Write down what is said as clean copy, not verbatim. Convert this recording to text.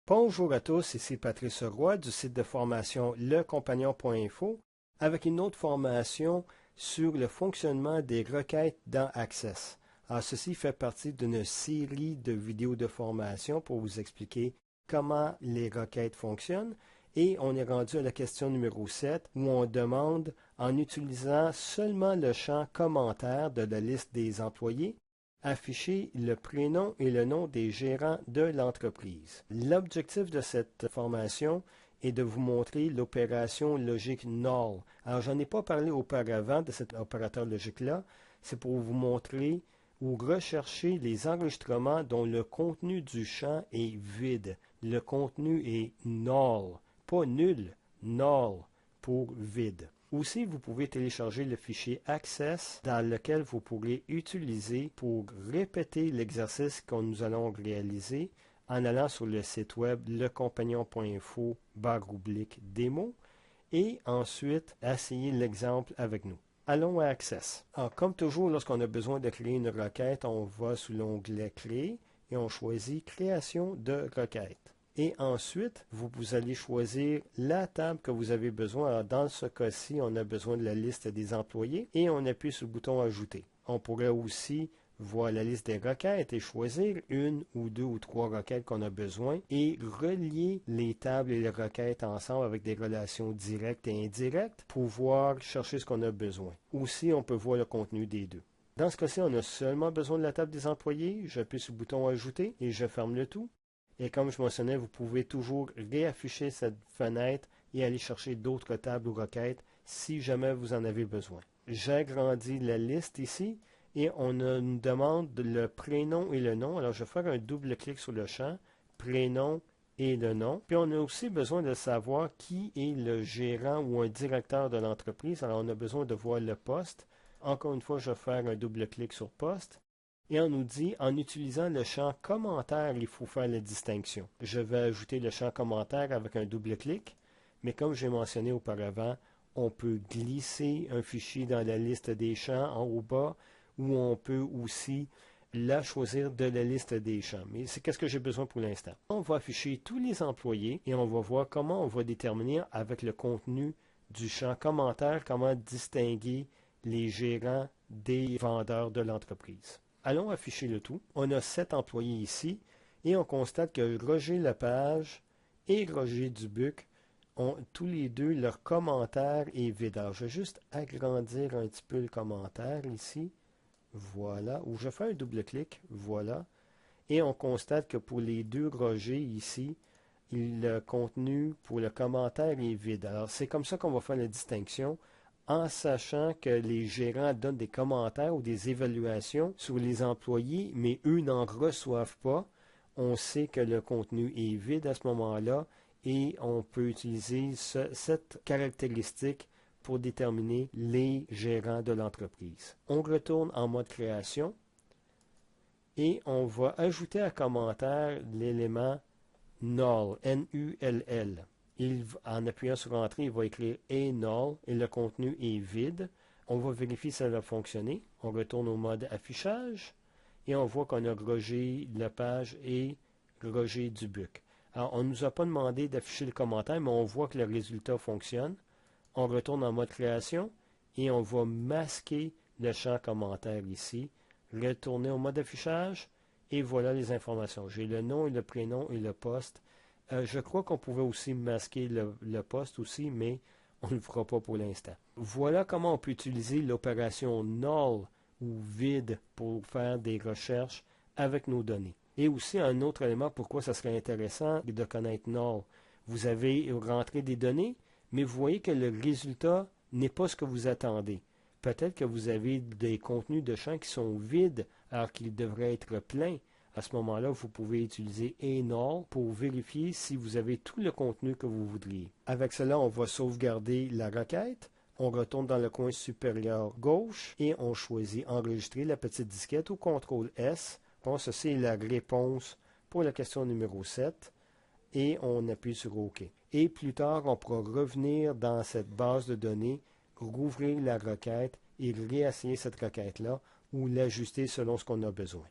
Bonjour à tous, ici Patrice Roy du site de formation lecompagnon.info avec une autre formation sur le fonctionnement des requêtes dans Access. Alors, ceci fait partie d'une série de vidéos de formation pour vous expliquer comment les requêtes fonctionnent et on est rendu à la question numéro 7 où on demande, en utilisant seulement le champ commentaire de la liste des employés, afficher le prénom et le nom des gérants de l'entreprise. L'objectif de cette formation est de vous montrer l'opération logique NOL. Alors, j'en ai pas parlé auparavant de cet opérateur logique-là. C'est pour vous montrer ou rechercher les enregistrements dont le contenu du champ est vide. Le contenu est NOL, pas nul, NOL pour vide. Aussi, vous pouvez télécharger le fichier Access dans lequel vous pourrez utiliser pour répéter l'exercice que nous allons réaliser en allant sur le site web lecompagnon.info/démo et ensuite essayer l'exemple avec nous. Allons à Access. Alors, comme toujours, lorsqu'on a besoin de créer une requête, on va sous l'onglet Créer et on choisit Création de requête. Et ensuite, vous allez choisir la table que vous avez besoin. Alors, dans ce cas-ci, on a besoin de la liste des employés et on appuie sur le bouton Ajouter. On pourrait aussi voir la liste des requêtes et choisir une ou deux ou trois requêtes qu'on a besoin et relier les tables et les requêtes ensemble avec des relations directes et indirectes pour pouvoir chercher ce qu'on a besoin. Aussi, on peut voir le contenu des deux. Dans ce cas-ci, on a seulement besoin de la table des employés. J'appuie sur le bouton Ajouter et je ferme le tout. Et comme je mentionnais, vous pouvez toujours réafficher cette fenêtre et aller chercher d'autres tables ou requêtes si jamais vous en avez besoin. J'agrandis la liste ici et on nous demande le prénom et le nom. Alors, je vais faire un double clic sur le champ, prénom et le nom. Puis, on a aussi besoin de savoir qui est le gérant ou un directeur de l'entreprise. Alors, on a besoin de voir le poste. Encore une fois, je vais faire un double clic sur poste. Et on nous dit, en utilisant le champ commentaire, il faut faire la distinction. Je vais ajouter le champ commentaire avec un double clic, mais comme j'ai mentionné auparavant, on peut glisser un fichier dans la liste des champs en haut bas, ou on peut aussi la choisir de la liste des champs. Mais c'est qu'est-ce que j'ai besoin pour l'instant. On va afficher tous les employés et on va voir comment on va déterminer avec le contenu du champ commentaire, comment distinguer les gérants des vendeurs de l'entreprise. Allons afficher le tout. On a 7 employés ici et on constate que Roger Lepage et Roger Dubuc ont tous les deux leur commentaire est vide. Alors, je vais juste agrandir un petit peu le commentaire ici. Voilà. Ou je fais un double clic. Voilà. Et on constate que pour les deux Roger ici, le contenu pour le commentaire est vide. Alors, c'est comme ça qu'on va faire la distinction, en sachant que les gérants donnent des commentaires ou des évaluations sur les employés, mais eux n'en reçoivent pas. On sait que le contenu est vide à ce moment-là et on peut utiliser cette caractéristique pour déterminer les gérants de l'entreprise. On retourne en mode création et on va ajouter à commentaire l'élément null, N-U-L-L. En appuyant sur Entrée, il va écrire « est null » et le contenu est vide. On va vérifier si ça va fonctionner. On retourne au mode affichage et on voit qu'on a Roger Lepage et Roger Dubuc. Alors, on ne nous a pas demandé d'afficher le commentaire, mais on voit que le résultat fonctionne. On retourne en mode création et on va masquer le champ commentaire ici. Retourner au mode affichage et voilà les informations. J'ai le nom et le prénom et le poste. Je crois qu'on pouvait aussi masquer le poste aussi, mais on ne le fera pas pour l'instant. Voilà comment on peut utiliser l'opération null ou vide pour faire des recherches avec nos données. Et aussi un autre élément, pourquoi ça serait intéressant de connaître null. Vous avez rentré des données, mais vous voyez que le résultat n'est pas ce que vous attendez. Peut-être que vous avez des contenus de champs qui sont vides alors qu'ils devraient être pleins. À ce moment-là, vous pouvez utiliser null pour vérifier si vous avez tout le contenu que vous voudriez. Avec cela, on va sauvegarder la requête. On retourne dans le coin supérieur gauche et on choisit Enregistrer la petite disquette ou CTRL-S. Bon, ceci est la réponse pour la question numéro 7 et on appuie sur OK. Et plus tard, on pourra revenir dans cette base de données, rouvrir la requête et réessayer cette requête-là ou l'ajuster selon ce qu'on a besoin.